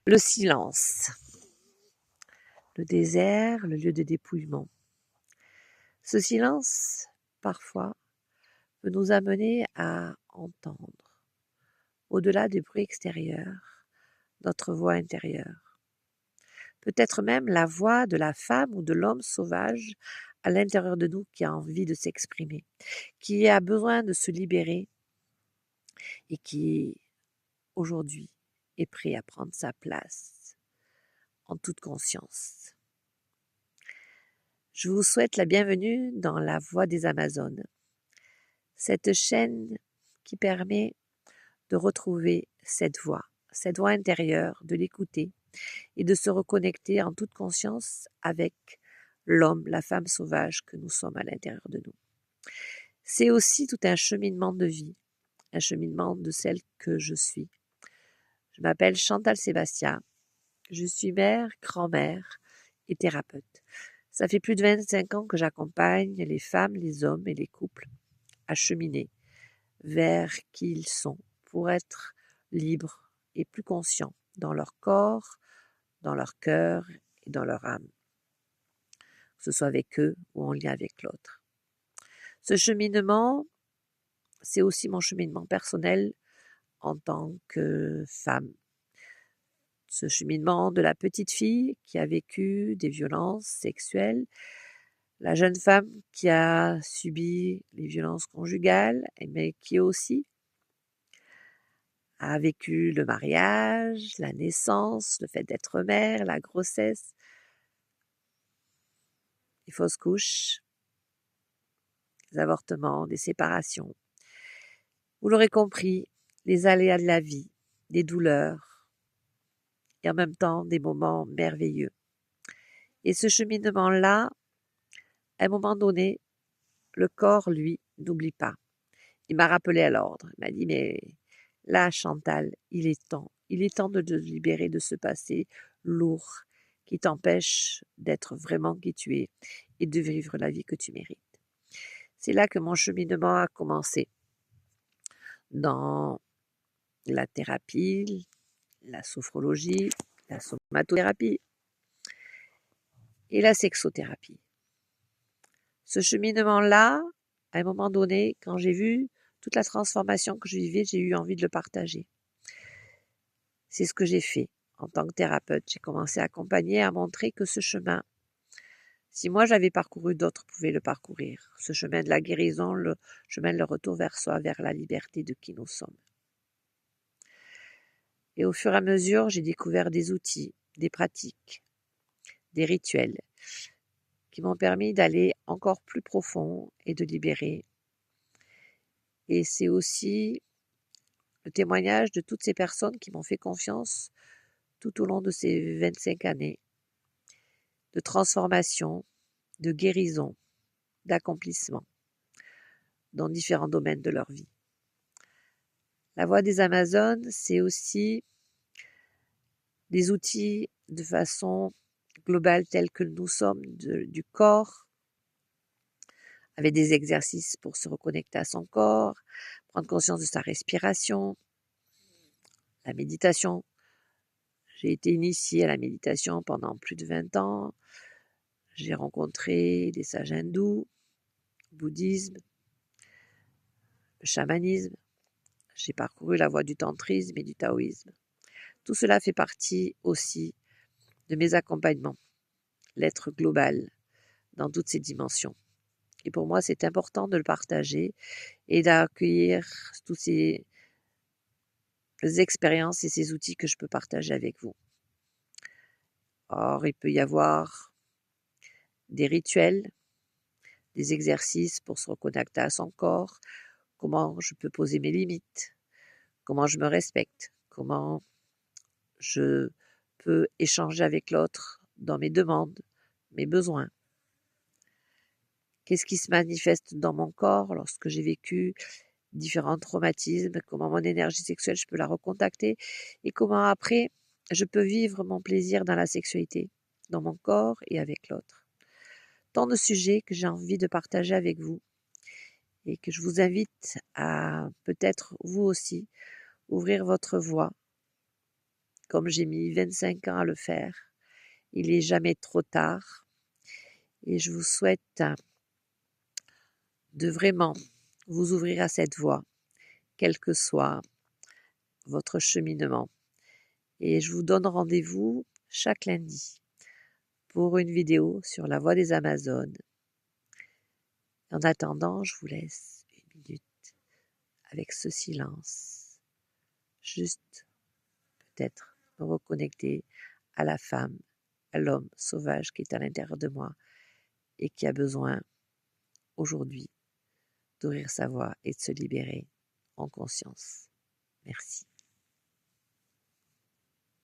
Le silence, le désert, le lieu de dépouillement. Ce silence, parfois, peut nous amener à entendre, au-delà des bruits extérieurs, notre voix intérieure. Peut-être même la voix de la femme ou de l'homme sauvage à l'intérieur de nous qui a envie de s'exprimer, qui a besoin de se libérer et qui, aujourd'hui, est prêt à prendre sa place en toute conscience. Je vous souhaite la bienvenue dans la Voix des Amazones, cette chaîne qui permet de retrouver cette voix intérieure, de l'écouter et de se reconnecter en toute conscience avec l'homme, la femme sauvage que nous sommes à l'intérieur de nous. C'est aussi tout un cheminement de vie, un cheminement de celle que je suis. Je m'appelle Chantal Sébastien, je suis mère, grand-mère et thérapeute. Ça fait plus de 25 ans que j'accompagne les femmes, les hommes et les couples à cheminer vers qui ils sont pour être libres et plus conscients dans leur corps, dans leur cœur et dans leur âme, que ce soit avec eux ou en lien avec l'autre. Ce cheminement, c'est aussi mon cheminement personnel en tant que femme. Ce cheminement de la petite fille qui a vécu des violences sexuelles, la jeune femme qui a subi les violences conjugales, mais qui aussi a vécu le mariage, la naissance, le fait d'être mère, la grossesse, les fausses couches, les avortements, des séparations. Vous l'aurez compris, les aléas de la vie, des douleurs et en même temps des moments merveilleux. Et ce cheminement-là, à un moment donné, le corps, lui, n'oublie pas. Il m'a rappelé à l'ordre. Il m'a dit, mais là, Chantal, il est temps de te libérer de ce passé lourd qui t'empêche d'être vraiment qui tu es et de vivre la vie que tu mérites. C'est là que mon cheminement a commencé. Dans la thérapie, la sophrologie, la somatothérapie et la sexothérapie. Ce cheminement-là, à un moment donné, quand j'ai vu toute la transformation que je vivais, j'ai eu envie de le partager. C'est ce que j'ai fait en tant que thérapeute. J'ai commencé à accompagner, à montrer que ce chemin, si moi j'avais parcouru, d'autres pouvaient le parcourir. Ce chemin de la guérison, le chemin de le retour vers soi, vers la liberté de qui nous sommes. Et au fur et à mesure, j'ai découvert des outils, des pratiques, des rituels qui m'ont permis d'aller encore plus profond et de libérer. Et c'est aussi le témoignage de toutes ces personnes qui m'ont fait confiance tout au long de ces 25 années de transformation, de guérison, d'accomplissement dans différents domaines de leur vie. La Voix des Amazones, c'est aussi des outils de façon globale tels que nous sommes du corps, avec des exercices pour se reconnecter à son corps, prendre conscience de sa respiration, la méditation. J'ai été initiée à la méditation pendant plus de 20 ans. J'ai rencontré des sages hindous, le bouddhisme, le chamanisme. J'ai parcouru la voie du tantrisme et du taoïsme. Tout cela fait partie aussi de mes accompagnements, l'être global dans toutes ses dimensions. Et pour moi, c'est important de le partager et d'accueillir toutes ces expériences et ces outils que je peux partager avec vous. Or, il peut y avoir des rituels, des exercices pour se reconnecter à son corps, comment je peux poser mes limites, comment je me respecte, comment je peux échanger avec l'autre dans mes demandes, mes besoins. Qu'est-ce qui se manifeste dans mon corps lorsque j'ai vécu différents traumatismes, comment mon énergie sexuelle, je peux la recontacter et comment après, je peux vivre mon plaisir dans la sexualité, dans mon corps et avec l'autre. Tant de sujets que j'ai envie de partager avec vous et que je vous invite à peut-être vous aussi ouvrir votre voix comme j'ai mis 25 ans à le faire. Il n'est jamais trop tard et je vous souhaite de vraiment vous ouvrir à cette voie, quel que soit votre cheminement. Et je vous donne rendez-vous chaque lundi pour une vidéo sur la voie des Amazones. En attendant, je vous laisse une minute avec ce silence, juste peut-être me reconnecter à la femme, à l'homme sauvage qui est à l'intérieur de moi et qui a besoin aujourd'hui d'ouvrir sa voie et de se libérer en conscience. Merci.